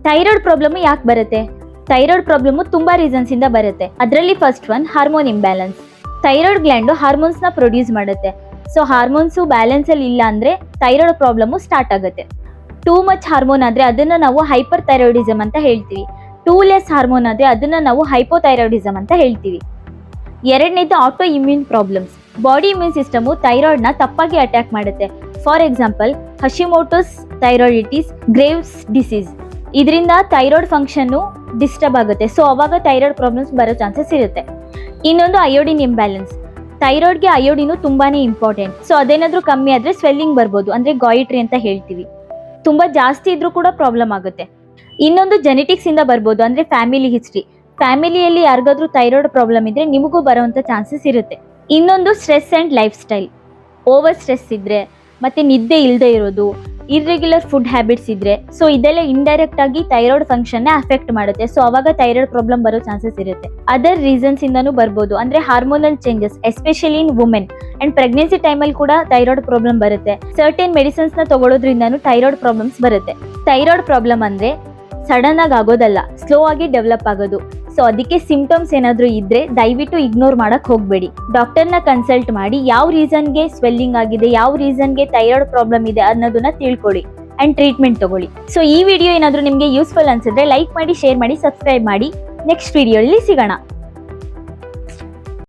Thyroid problem ಯಾಕೆ ಬರುತ್ತೆ? Thyroid problem ತುಂಬಾ ರೀಸನ್ಸ್ ಇಂದ ಬರುತ್ತೆ. ಅದರಲ್ಲಿ first one hormone imbalance. Thyroid gland hormones ನ ಪ್ರೊಡ್ಯೂಸ್ ಮಾಡುತ್ತೆ. ಸೊ ಹಾರ್ಮೋನ್ಸ್ ಬ್ಯಾಲೆನ್ಸ್ ಅಲ್ಲಿ ಇಲ್ಲ ಅಂದ್ರೆ ಥೈರಾಯ್ಡ್ ಪ್ರಾಬ್ಲಮ್ ಸ್ಟಾರ್ಟ್ ಆಗುತ್ತೆ. ಟೂ ಮಚ್ ಹಾರ್ಮೋನ್ ಆದ್ರೆ ಅದನ್ನ ನಾವು ಹೈಪರ್ ಥೈರಾಯ್ಡಿಸಮ್ ಅಂತ ಹೇಳ್ತೀವಿ. ಟೂ ಲೆಸ್ ಹಾರ್ಮೋನ್ ಆದ್ರೆ ಅದನ್ನ ನಾವು ಹೈಪೋಥೈರಾಯ್ಡಿಸಮ್ ಅಂತ ಹೇಳ್ತೀವಿ. ಎರಡನೇದು auto immune problems. Body immune system thyroid ನ ತಪ್ಪಾಗಿ ಅಟ್ಯಾಕ್ ಮಾಡುತ್ತೆ. For example Hashimoto's thyroiditis, Graves disease. ಇದರಿಂದ ಥೈರಾಯ್ಡ್ ಫಂಕ್ಷನ್ ಡಿಸ್ಟರ್ಬ್ ಆಗುತ್ತೆ. ಸೊ ಅವಾಗ ಥೈರಾಯ್ಡ್ ಪ್ರಾಬ್ಲಮ್ಸ್ ಬರೋ ಚಾನ್ಸಸ್ ಇರುತ್ತೆ. ಇನ್ನೊಂದು ಅಯೋಡಿನ್ ಇಂಬ್ಯಾಲೆನ್ಸ್. ಥೈರಾಯ್ಡ್ಗೆ ಅಯೋಡಿನು ತುಂಬಾನೇ ಇಂಪಾರ್ಟೆಂಟ್. ಸೊ ಅದೇನಾದ್ರೂ ಕಮ್ಮಿ ಆದ್ರೆ ಸ್ವೆಲ್ಲಿಂಗ್ ಬರ್ಬೋದು, ಅಂದ್ರೆ ಗಾಯಿಟ್ರಿ ಅಂತ ಹೇಳ್ತೀವಿ. ತುಂಬಾ ಜಾಸ್ತಿ ಇದ್ರೂ ಕೂಡ ಪ್ರಾಬ್ಲಮ್ ಆಗುತ್ತೆ. ಇನ್ನೊಂದು ಜೆನೆಟಿಕ್ಸ್ ಇಂದ ಬರ್ಬೋದು, ಅಂದ್ರೆ ಫ್ಯಾಮಿಲಿ ಹಿಸ್ಟ್ರಿ. ಫ್ಯಾಮಿಲಿಯಲ್ಲಿ ಯಾರಿಗಾದ್ರೂ ಥೈರಾಯ್ಡ್ ಪ್ರಾಬ್ಲಮ್ ಇದ್ರೆ ನಿಮಗೂ ಬರುವಂತ ಚಾನ್ಸಸ್ ಇರುತ್ತೆ. ಇನ್ನೊಂದು stress and life style. Over stress ಇದ್ರೆ, ಮತ್ತೆ ನಿದ್ದೆ ಇಲ್ಲದೆ ಇರೋದು, ಇರ್ರೆಗ್ಯುಲರ್ ಫುಡ್ ಹ್ಯಾಬಿಟ್ಸ್ ಇದ್ರೆ, ಸೊ ಇದೆಲ್ಲ ಇಂಡೈರೆಕ್ಟ್ ಆಗಿ ಥೈರಾಯ್ಡ್ ಫಂಕ್ಷನ್ ಅಫೆಕ್ಟ್ ಮಾಡುತ್ತೆ. ಸೊ ಅವಾಗ ಥೈರಾಯ್ಡ್ ಪ್ರಾಬ್ಲಮ್ ಬರೋ ಚಾನ್ಸಸ್ ಇರುತ್ತೆ. ಅದರ್ ರೀಸನ್ಸ್ ಇಂದಾನು ಬರ್ಬೋದು, ಅಂದ್ರೆ hormonal changes especially in women and pregnancy ಟೈಮಲ್ಲಿ ಕೂಡ ಥೈರಾಯ್ಡ್ ಪ್ರಾಬ್ಲಮ್ ಬರುತ್ತೆ. ಸರ್ಟೆನ್ ಮೆಡಿಸಿನ್ಸ್ ನ ತಗೊಳ್ಳೋದ್ರಿಂದಾನು ಥೈರಾಯ್ಡ್ ಪ್ರಾಬ್ಲಮ್ಸ್ ಬರುತ್ತೆ. ಥೈರಾಯ್ಡ್ ಪ್ರಾಬ್ಲಮ್ ಅಂದ್ರೆ ಸಡನ್ ಆಗಿ ಆಗೋದಲ್ಲ, ಸ್ಲೋ ಆಗಿ ಡೆವಲಪ್ ಆಗೋದು. ಸೊ ಅದಕ್ಕೆ ಸಿಂಪ್ಟಮ್ಸ್ ಏನಾದ್ರೂ ಇದ್ರೆ ದಯವಿಟ್ಟು ಇಗ್ನೋರ್ ಮಾಡಕ್ ಹೋಗ್ಬೇಡಿ. ಡಾಕ್ಟರ್ನ ಕನ್ಸಲ್ಟ್ ಮಾಡಿ ಯಾವ ರೀಸನ್ಗೆ ಸ್ವೆಲ್ಲಿಂಗ್ ಆಗಿದೆ, ಯಾವ ರೀಸನ್ಗೆ ಥೈರಾಯ್ಡ್ ಪ್ರಾಬ್ಲಮ್ ಇದೆ ಅನ್ನೋದನ್ನ ತಿಳ್ಕೊಳ್ಳಿ ಅಂಡ್ ಟ್ರೀಟ್ಮೆಂಟ್ ತಗೊಳ್ಳಿ. ಸೊ ಈ ವಿಡಿಯೋ ಏನಾದ್ರೂ ನಿಮ್ಗೆ ಯೂಸ್ಫುಲ್ ಅನ್ಸಿದ್ರೆ ಲೈಕ್ ಮಾಡಿ, ಶೇರ್ ಮಾಡಿ, ಸಬ್ಸ್ಕ್ರೈಬ್ ಮಾಡಿ. ನೆಕ್ಸ್ಟ್ ವಿಡಿಯೋಲಿ ಸಿಗೋಣ.